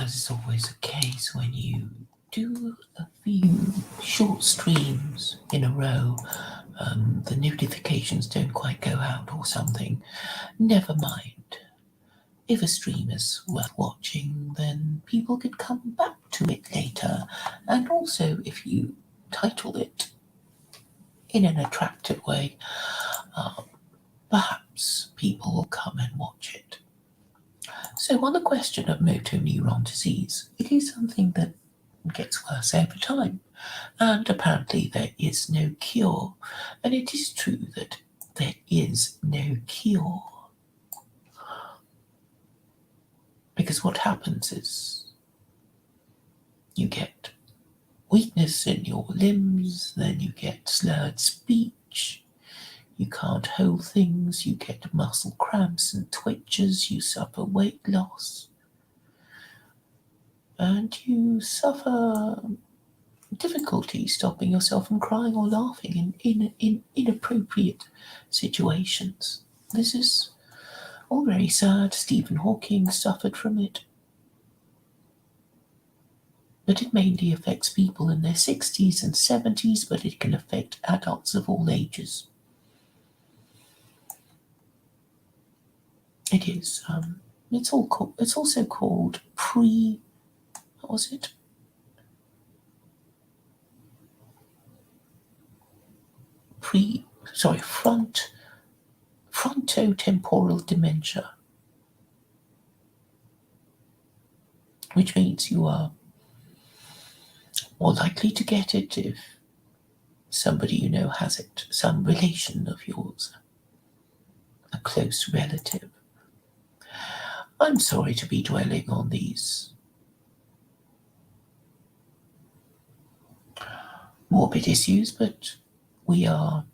as is always the case when you do a few short streams in a row, the notifications don't quite go out or something. Never mind. If a stream is worth watching, then people can come back to it later. And also, if you title it in an attractive way, perhaps people will come and watch it. So on the question of motor neuron disease, it is something that gets worse over time. And apparently there is no cure. And it is true that there is no cure. Because what happens is you get weakness in your limbs, then you get slurred speech, you can't hold things, you get muscle cramps and twitches, you suffer weight loss, and you suffer difficulty stopping yourself from crying or laughing in inappropriate situations. This is all very sad. Stephen Hawking suffered from it. But it mainly affects people in their 60s and 70s, but it can affect adults of all ages. It is. It's also called frontotemporal dementia, which means you are more likely to get it if somebody you know has it, some relation of yours, a close relative. I'm sorry to be dwelling on these morbid issues, but we are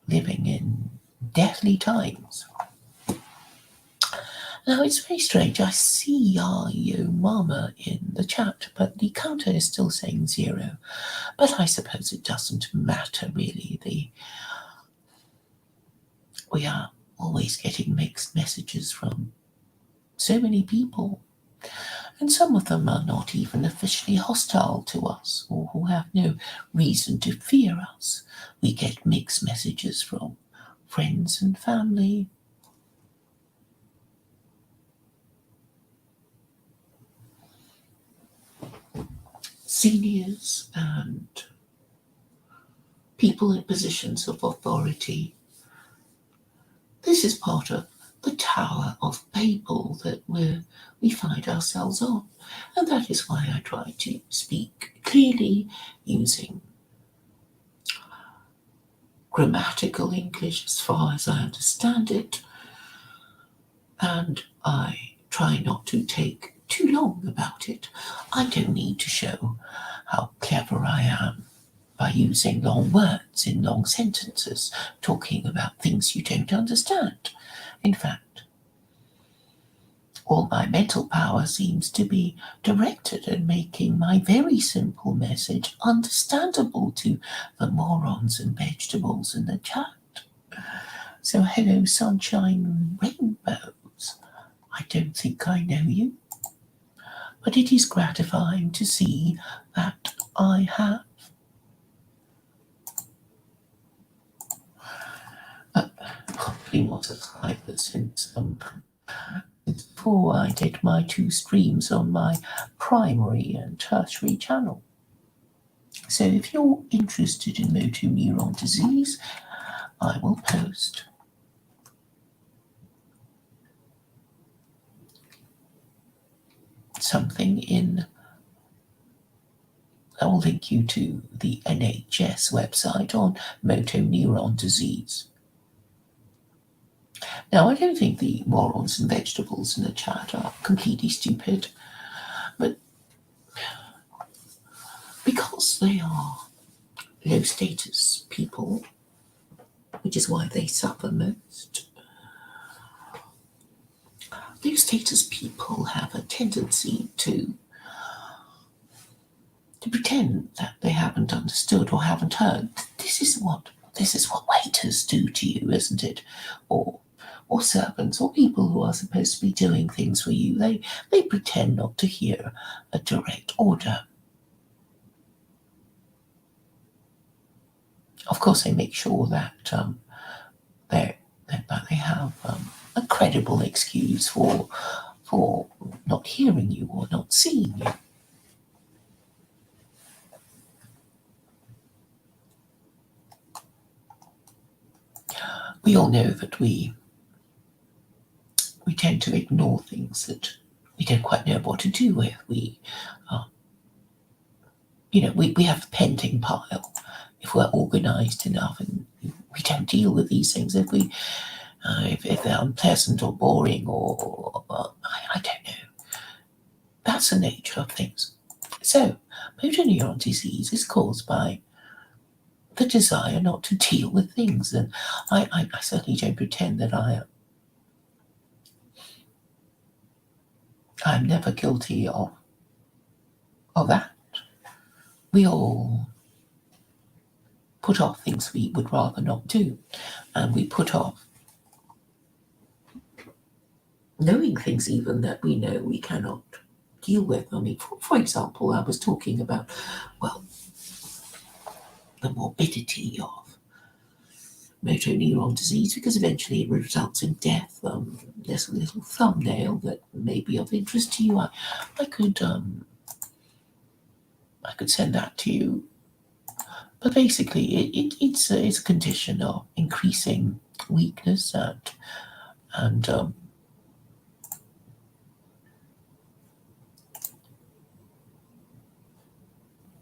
living in deathly times. Now, it's very strange. I see Yo Mama in the chat, but the counter is still saying 0. But I suppose it doesn't matter, really. We are always getting mixed messages from so many people, and some of them are not even officially hostile to us or who have no reason to fear us. We get mixed messages from friends and family. Seniors and people in positions of authority. This is part of the Tower of Babel that we find ourselves on, and that is why I try to speak clearly using grammatical English as far as I understand it, and I try not to take too long about it. I don't need to show how clever I am by using long words in long sentences, talking about things you don't understand. In fact, all my mental power seems to be directed at making my very simple message understandable to the morons and vegetables in the chat. So hello, sunshine and rainbows. I don't think I know you, but it is gratifying to see that I have probably was as high since before I did my 2 streams on my primary and tertiary channel. So if you're interested in motor neuron disease, I will post something I will link you to the NHS website on motor neuron disease. Now, I don't think the morons and vegetables in the chat are completely stupid, but because they are low status people, which is why they suffer most, low status people have a tendency to pretend that they haven't understood or haven't heard. This is what waiters do to you, isn't it? Or or servants, or people who are supposed to be doing things for you, they pretend not to hear a direct order. Of course, they make sure that they that they have a credible excuse for not hearing you or not seeing you. We all know that we tend to ignore things that we don't quite know what to do with. We we have a pending pile if we're organised enough, and we don't deal with these things if we if they're unpleasant or boring or I don't know. That's the nature of things. So motor neuron disease is caused by the desire not to deal with things, and I certainly don't pretend that I'm never guilty of that. We all put off things we would rather not do, and we put off knowing things even that we know we cannot deal with. I mean, for example, I was talking about, well, the morbidity of motor neuron disease, because eventually it results in death. There's a little thumbnail that may be of interest to you. I could send that to you. But basically, it's a condition of increasing weakness and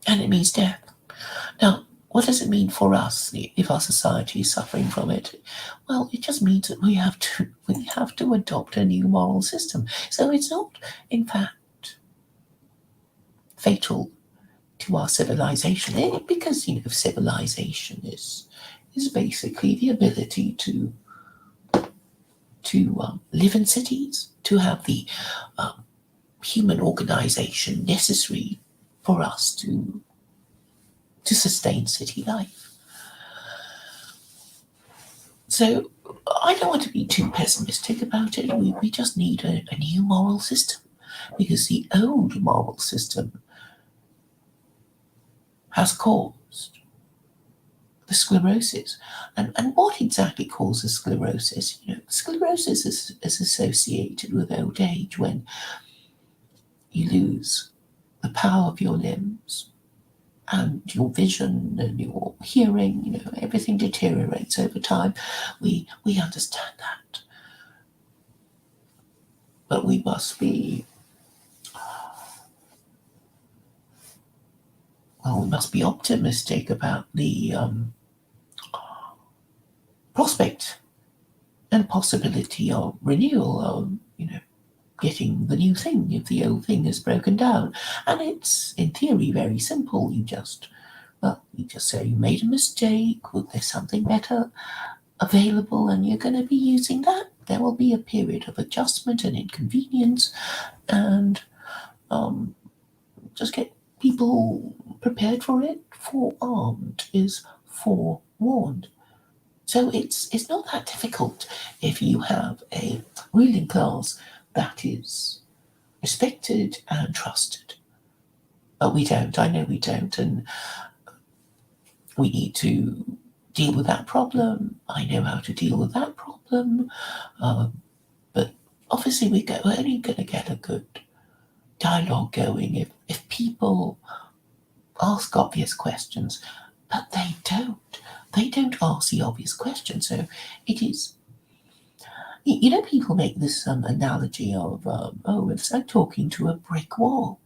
it means death. Now, what does it mean for us if our society is suffering from it? Well, it just means that we have to adopt a new moral system. So it's not, in fact, fatal to our civilization, because civilization is basically the ability to live in cities, to have the human organization necessary for us to sustain city life. So I don't want to be too pessimistic about it. We just need a new moral system, because the old moral system has caused the sclerosis. And what exactly causes sclerosis? Sclerosis is associated with old age, when you lose the power of your limbs and your vision and your hearing. Everything deteriorates over time. We understand that. But we must be optimistic about the prospect and possibility of renewal, of getting the new thing if the old thing is broken down. And it's, in theory, very simple. You just say you made a mistake, there's something better available, and you're going to be using that. There will be a period of adjustment and inconvenience, and just get people prepared for it. Forearmed is forewarned. So it's not that difficult if you have a ruling class that is respected and trusted. But we don't. I know we don't, and we need to deal with that problem. I know how to deal with that problem. But obviously we're only going to get a good dialogue going if people ask obvious questions, but they don't. They don't ask the obvious questions. So it is, people make this analogy of, it's like talking to a brick wall.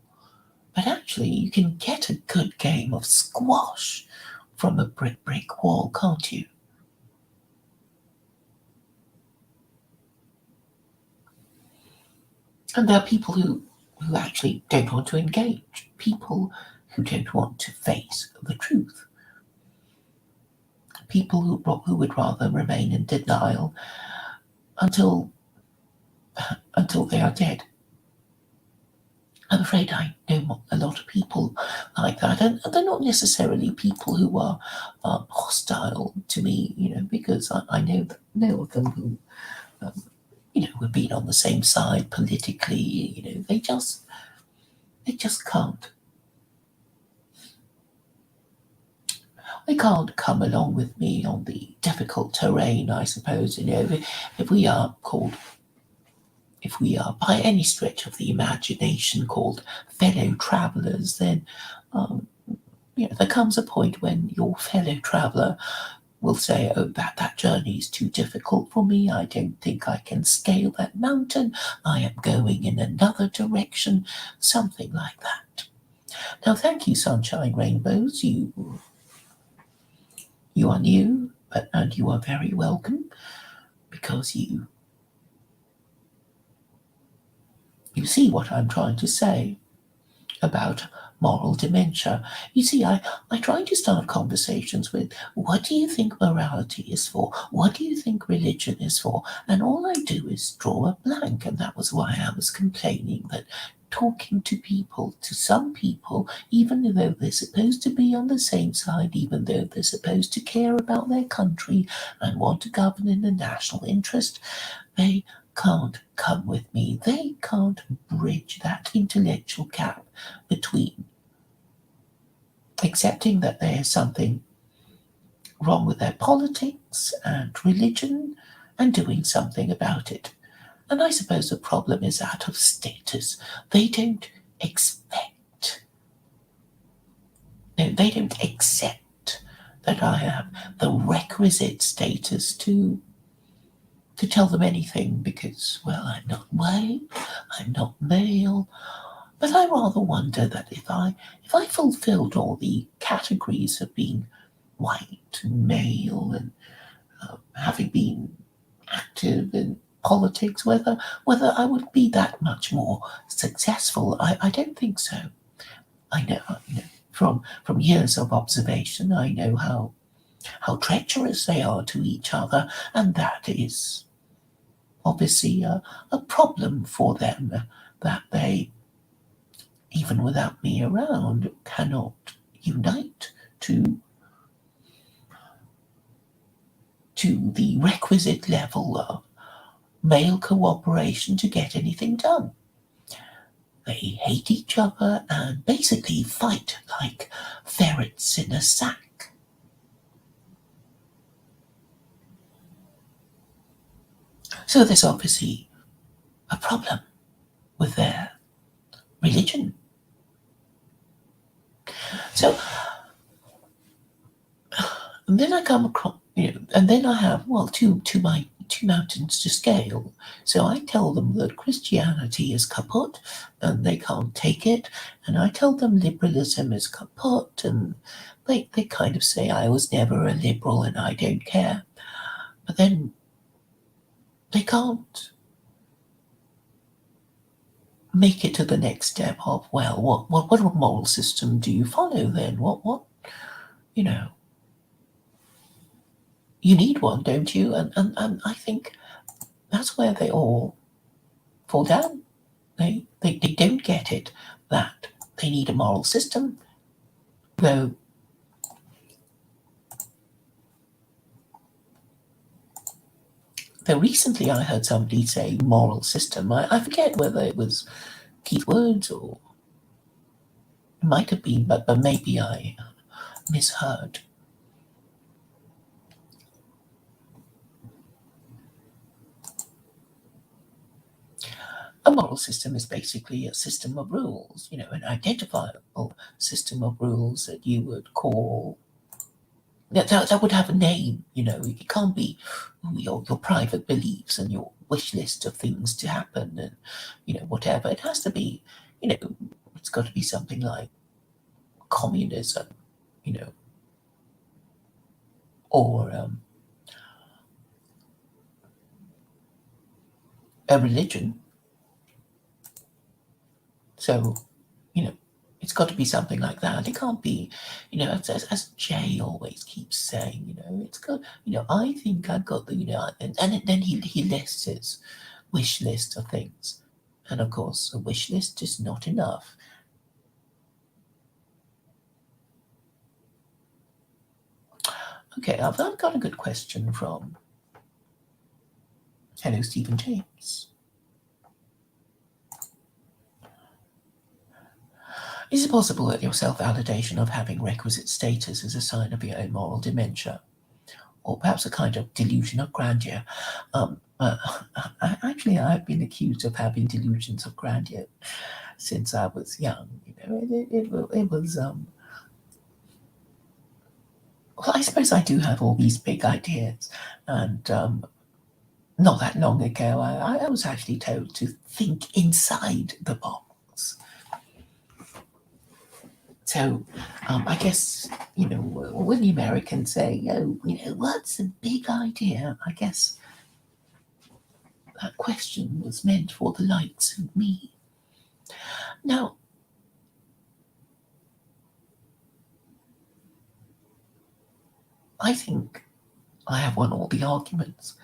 But actually, you can get a good game of squash from a brick wall, can't you? And there are people who actually don't want to engage, people who don't want to face the truth, people who would rather remain in denial until they are dead. I'm afraid I know a lot of people like that, and they're not necessarily people who are hostile to me, because I know of them who who've been on the same side politically, they just can't. They can't come along with me on the difficult terrain, I suppose. If we are called, if we are by any stretch of the imagination called fellow travellers, then there comes a point when your fellow traveller will say, oh, that journey is too difficult for me. I don't think I can scale that mountain. I am going in another direction, something like that. Now, thank you, Sunshine Rainbows. You are new, and you are very welcome, because you see what I'm trying to say about moral dementia. You see, I try to start conversations with, what do you think morality is for? What do you think religion is for? And all I do is draw a blank, and that was why I was complaining that talking to people, to some people, even though they're supposed to be on the same side, even though they're supposed to care about their country and want to govern in the national interest, they can't come with me. They can't bridge that intellectual gap between accepting that there's something wrong with their politics and religion and doing something about it. And I suppose the problem is out of status. They don't expect, no, they don't accept that I have the requisite status to tell them anything, because, well, I'm not white, I'm not male. But I rather wonder that if I fulfilled all the categories of being white and male and having been active in politics, whether I would be that much more successful. I don't think so. I know, from years of observation, I know how treacherous they are to each other, and that is obviously a problem for them, that they, even without me around, cannot unite to the requisite level of male cooperation to get anything done. They hate each other and basically fight like ferrets in a sack. So there's obviously a problem with their religion. So and then I come across, and then I have, well, two mountains to scale. So I tell them that Christianity is kaput and they can't take it, and I tell them liberalism is kaput, and they kind of say I was never a liberal and I don't care. But then they can't make it to the next step of, well, what moral system do you follow then? What you need one, don't you? And I think that's where they all fall down. They don't get it, that they need a moral system. Though recently I heard somebody say moral system. I forget whether it was Keith Woods or it might have been, but maybe I misheard. A moral system is basically a system of rules, an identifiable system of rules that you would call, that would have a name. It can't be your private beliefs and your wish list of things to happen and whatever. It has to be, it's got to be something like communism, you know, or a religion. So, it's got to be something like that. It can't be, as Jay always keeps saying, it's got, I think I've got the, and then he lists his wish list of things. And of course, a wish list is not enough. Okay, I've got a good question from Hello, Stephen James. Is it possible that your self-validation of having requisite status is a sign of your own moral dementia, or perhaps a kind of delusion of grandeur? Actually, I've been accused of having delusions of grandeur since I was young. It was. Well, I suppose I do have all these big ideas, and not that long ago, I was actually told to think inside the box. So I guess, when the Americans say, oh, what's a big idea? I guess that question was meant for the likes of me. Now, I think I have won all the arguments.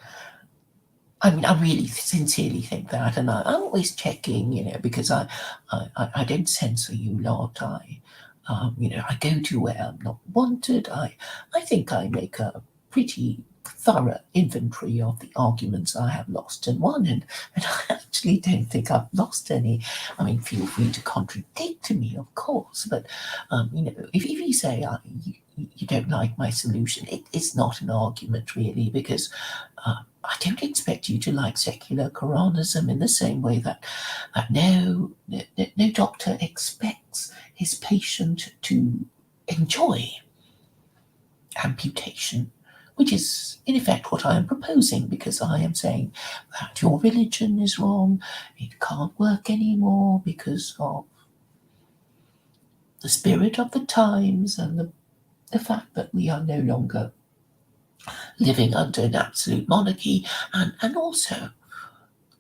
I mean, I really sincerely think that, and I'm always checking, because I don't censor you lot. I go to where I'm not wanted. I think I make a pretty thorough inventory of the arguments I have lost and won, and I actually don't think I've lost any. I mean, feel free to contradict me, of course, but if you say you don't like my solution, it's not an argument really, because I don't expect you to like secular Quranism in the same way that no doctor expects his patient to enjoy amputation, which is in effect what I am proposing, because I am saying that your religion is wrong, it can't work anymore because of the spirit of the times and the fact that we are no longer living under an absolute monarchy, and also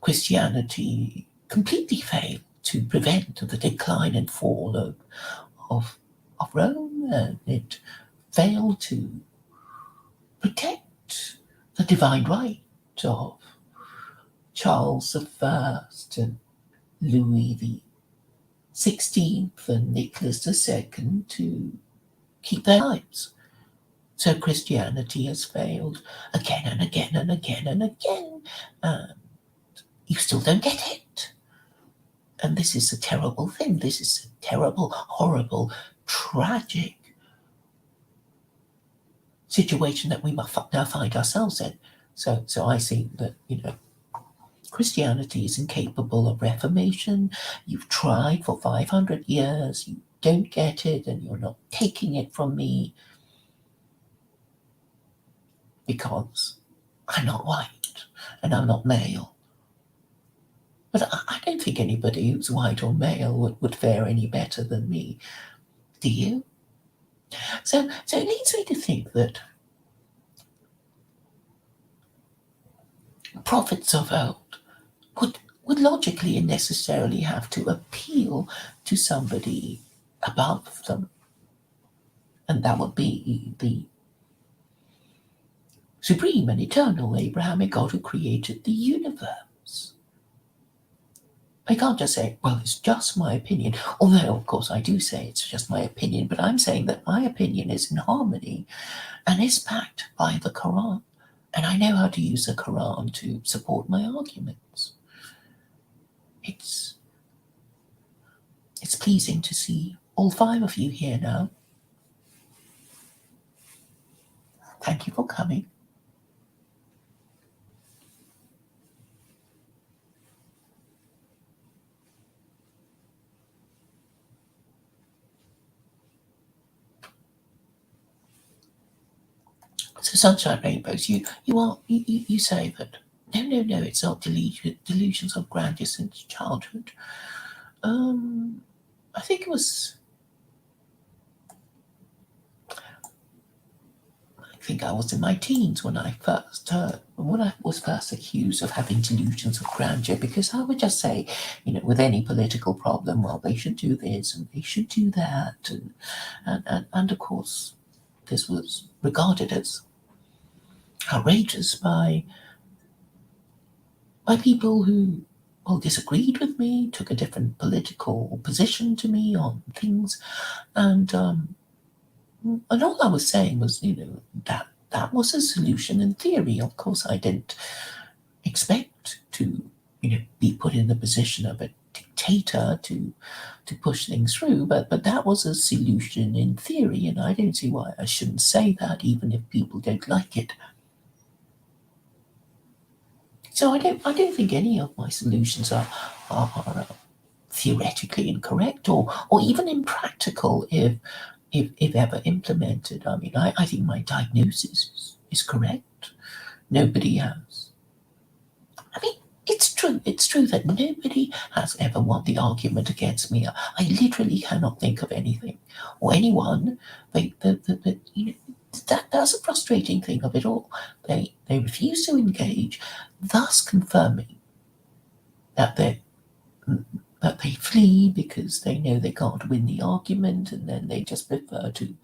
Christianity completely failed to prevent the decline and fall of Rome, and it failed to protect the divine right of Charles I and Louis the XVI and Nicholas II to keep their lives. So Christianity has failed again and again and again and again, and you still don't get it. And this is a terrible thing. This is a terrible, horrible, tragic situation that we must now find ourselves in. So I see that, Christianity is incapable of reformation. You've tried for 500 years, you don't get it, and you're not taking it from me because I'm not white and I'm not male. But I don't think anybody who's white or male would fare any better than me. Do you? So it leads me to think that prophets of old would logically and necessarily have to appeal to somebody above them. And that would be the supreme and eternal Abrahamic God who created the universe. I can't just say, well, it's just my opinion, although, of course, I do say it's just my opinion, but I'm saying that my opinion is in harmony and is backed by the Quran. And I know how to use the Quran to support my arguments. It's pleasing to see all 5 of you here now. Thank you for coming. So Sunshine Rainbows, you say that no, it's not delusions of grandeur since childhood. I think it was. I think I was in my teens when I was first accused of having delusions of grandeur, because I would just say, with any political problem, well, they should do this and they should do that, and of course, this was regarded as outrageous by people who, well, disagreed with me, took a different political position to me on things, and all I was saying was, that was a solution in theory. Of course, I didn't expect to, be put in the position of a dictator to push things through, but that was a solution in theory, and I don't see why I shouldn't say that, even if people don't like it. So I don't think any of my solutions are theoretically incorrect or even impractical if ever implemented. I mean, I think my diagnosis is correct. Nobody has. I mean, it's true. It's true that nobody has ever won the argument against me. I literally cannot think of anything or anyone. That's a frustrating thing of it all. They refuse to engage, thus confirming that they flee because they know they can't win the argument, and then they just prefer to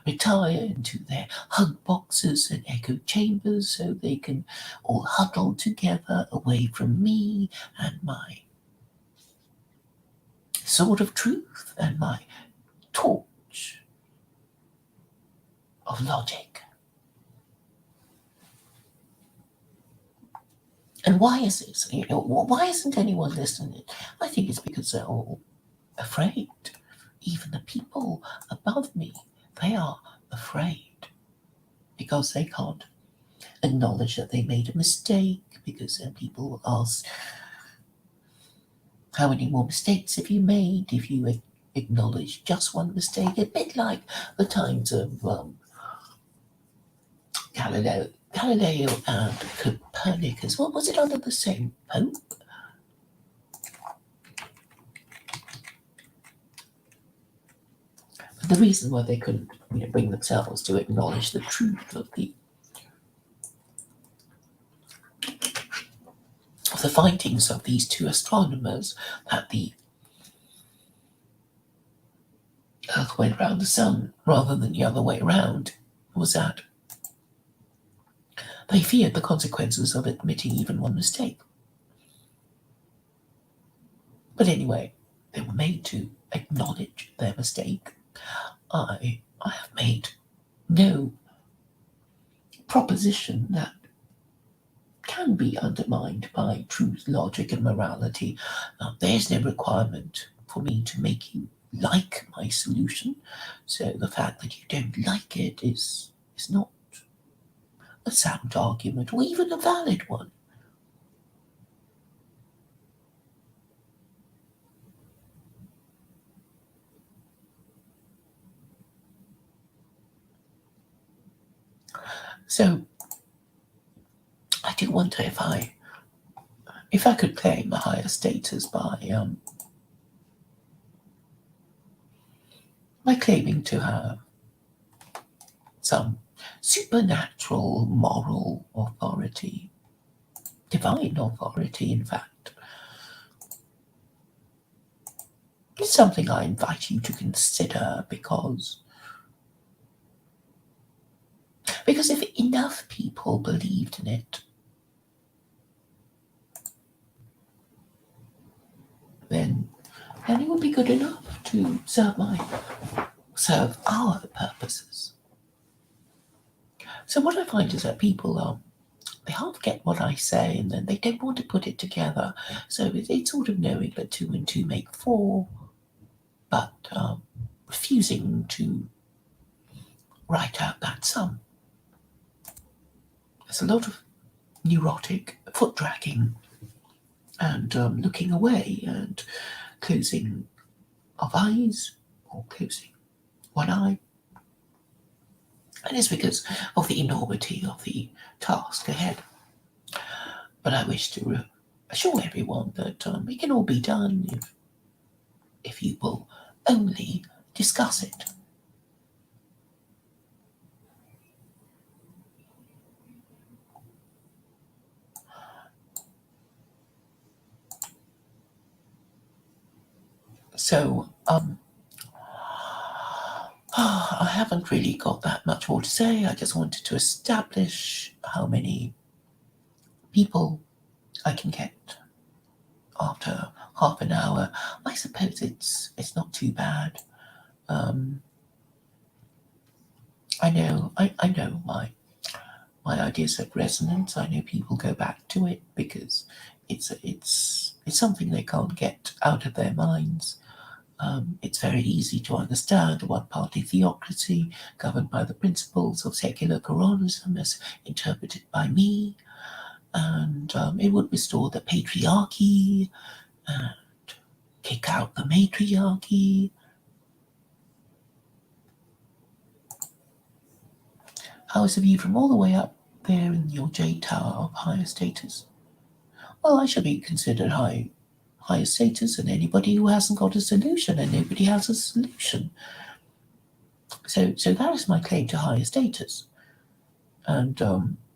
retire into their hug boxes and echo chambers so they can all huddle together away from me and my sword of truth and my torch of logic. And why is this? Why isn't anyone listening? I think it's because they're all afraid. Even the people above me, they are afraid because they can't acknowledge that they made a mistake, because then people will ask, how many more mistakes have you made if you acknowledge just one mistake? A bit like the times of Galileo and Copernicus. What was it, under the same pope? But the reason why they couldn't bring themselves to acknowledge the truth of the findings of these two astronomers, that the Earth went round the sun rather than the other way around, was that they feared the consequences of admitting even one mistake. But anyway, they were made to acknowledge their mistake. I have made no proposition that can be undermined by truth, logic, and morality. There's no requirement for me to make you like my solution. So the fact that you don't like it is not a sound argument or even a valid one. So I do wonder if I could claim a higher status by claiming to have some supernatural moral authority, divine authority, in fact. It's something I invite you to consider, because if enough people believed in it, then it would be good enough to serve our purposes. So what I find is that people they half get what I say, and then they don't want to put it together. So it's sort of knowing that 2 and 2 make 4, but refusing to write out that sum. There's a lot of neurotic foot dragging and looking away and closing of eyes or closing one eye. And it's because of the enormity of the task ahead. But I wish to assure everyone that it can all be done if you will only discuss it. So, I haven't really got that much more to say. I just wanted to establish how many people I can get after half an hour. I suppose it's not too bad. I know my my ideas have resonance. I know people go back to it because it's something they can't get out of their minds. It's very easy to understand a one-party theocracy governed by the principles of secular Quranism as interpreted by me, and it would restore the patriarchy and kick out the matriarchy. How is the view from all the way up there in your J Tower of higher status? Well, I should be considered higher status than anybody who hasn't got a solution, and nobody has a solution. So that is my claim to higher status. And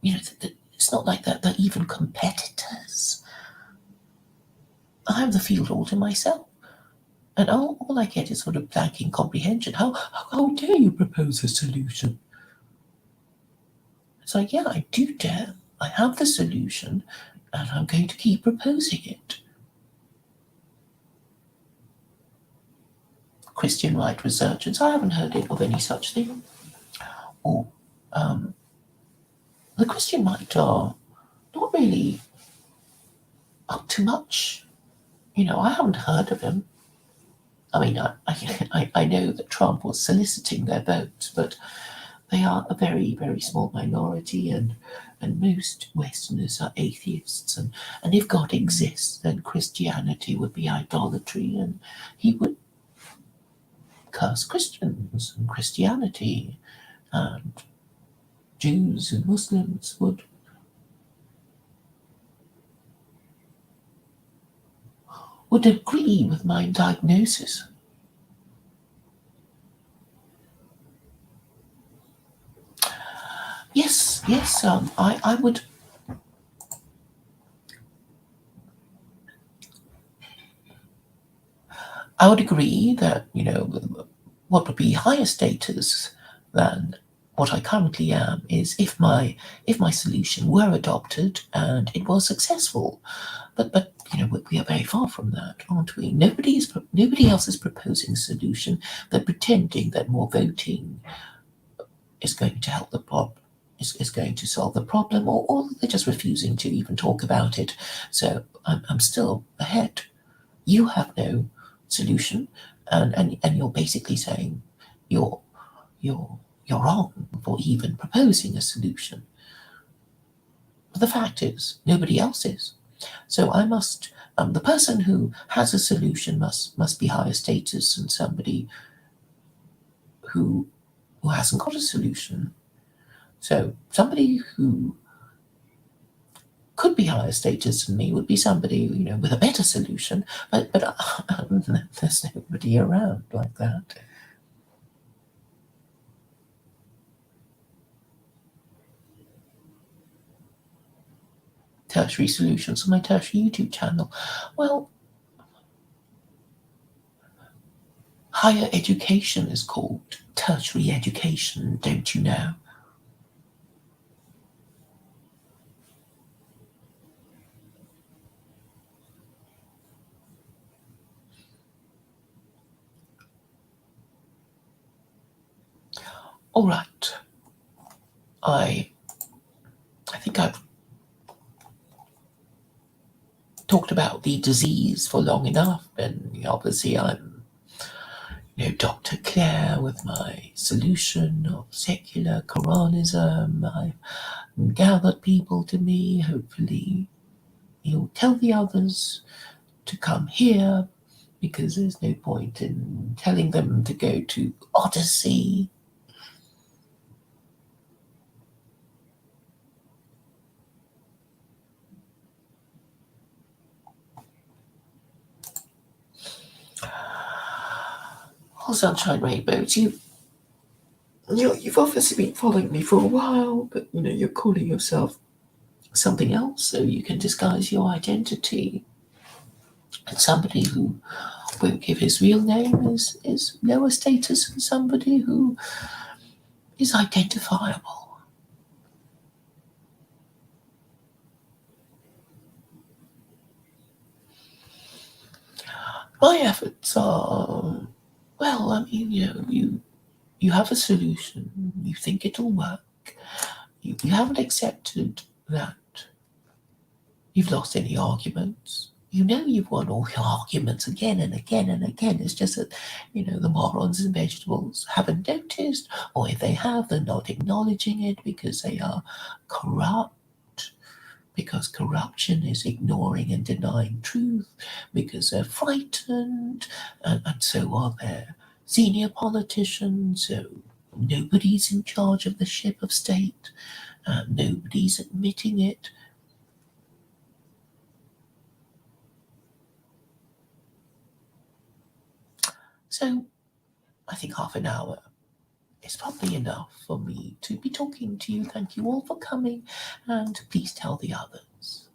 it's not like that. They're even competitors. I have the field all to myself, and all I get is sort of blank incomprehension. How dare you propose a solution? It's like, yeah, I do dare. I have the solution, and I'm going to keep proposing it. Christian right resurgence. I haven't heard of any such thing. Or the Christian right are not really up to much. I haven't heard of him. I mean, I know that Trump was soliciting their votes, but they are a very, very small minority, and most Westerners are atheists. And if God exists, then Christianity would be idolatry, and he would curse Christians and Christianity, and Jews and Muslims would agree with my diagnosis. Yes, I would. I would agree that what would be higher status than what I currently am is if my solution were adopted and it was successful. But we are very far from that, aren't we? Nobody else is proposing a solution. They're pretending that more voting is going to help the problem, is going to solve the problem, or they're just refusing to even talk about it. So I'm still ahead. You have no solution, and you're basically saying you're wrong for even proposing a solution. But the fact is, nobody else is. So I must. The person who has a solution must be higher status than somebody who hasn't got a solution. So somebody who could be higher status than me would be somebody with a better solution. But there's nobody around like that. Tertiary solutions on my tertiary YouTube channel. Well, higher education is called tertiary education, don't you know? All right. I think I've talked about the disease for long enough, and obviously I'm Dr. Claire with my solution of secular Quranism. I've gathered people to me. Hopefully you'll tell the others to come here, because there's no point in telling them to go to Odyssey. Oh, Sunshine Rainbows, you've obviously been following me for a while, but you're calling yourself something else so you can disguise your identity. And somebody who won't give his real name is lower status than somebody who is identifiable. My efforts are, well, you have a solution, you think it'll work, You haven't accepted that you've lost any arguments. You know you've won all your arguments again and again and again. It's just that, the morons and vegetables haven't noticed, or if they have, they're not acknowledging it because they are corrupt, because corruption is ignoring and denying truth, because they're frightened, and so are their senior politicians. So nobody's in charge of the ship of state, nobody's admitting it. So I think half an hour is probably enough for me to be talking to you. Thank you all for coming, and please tell the others.